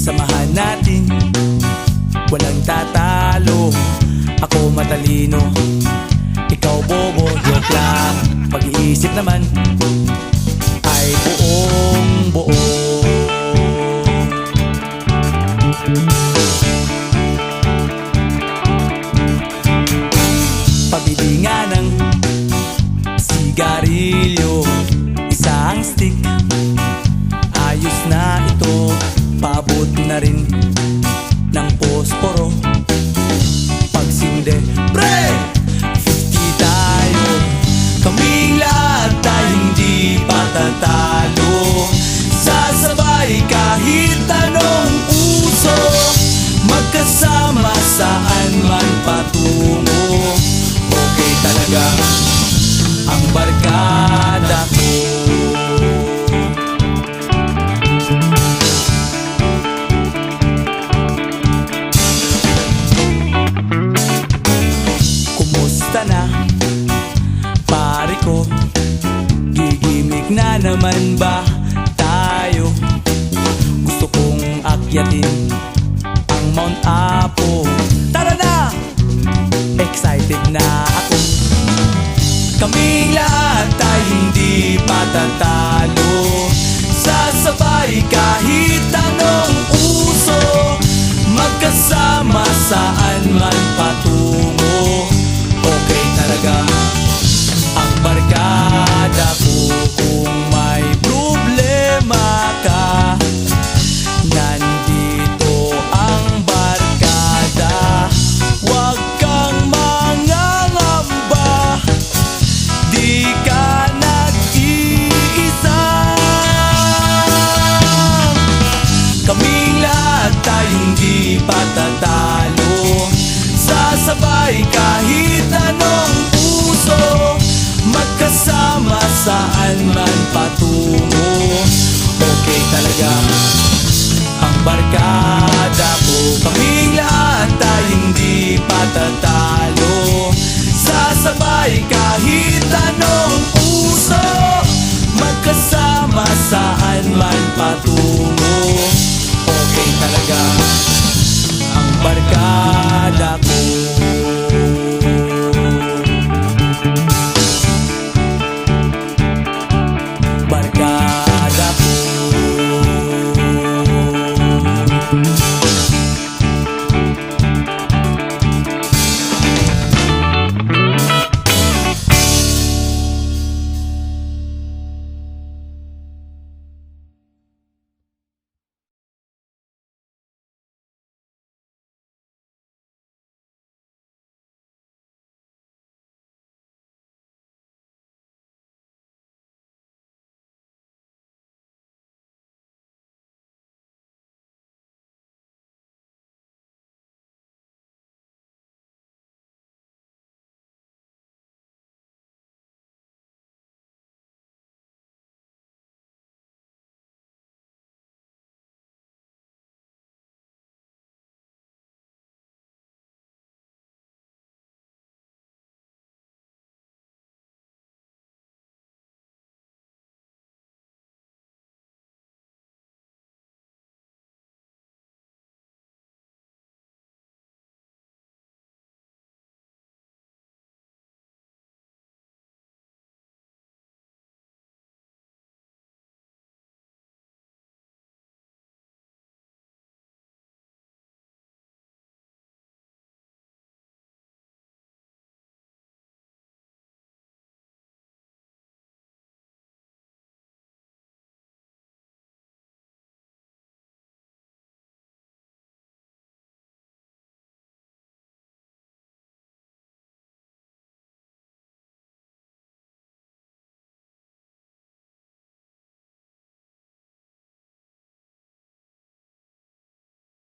Samahan natin, walang tatalo. Ako matalino, ikaw bobo. Joke lang, pag-iisip naman ay buong buo. Pabili nga ng sigarilyo, isang stick, ayos na ito. Paabot na rin ng posporo. Pagsinde, pre! 50 tayo, kaming lahat tayo hindi patatalo. Sasabay kahit anong uso, magkasama saan man patungo. Okay talaga ang barkada ko. Kumusta na, pare ko? Gigimik na naman ba tayo? Gusto kong akyatin ang Mount Apo. Tara na! Excited na ako. Kaming lahat tayo hindi patatalo. Sasabay kahit anong uso, magkasama saan man patungo. Okay talaga ang barkada ko. Kung may problema ka, nandito ang barkada. Huwag kang mangangamba, di ka nag-iisa. Kaming lahat tayo hindi patatalo. Sasabay kahit anong uso, magkasama saan man patungo. Okay talaga ang barkada ko. Kaming lahat tayo hindi patatalo. Sasabay kahit anong uso, magkasama saan man patungo.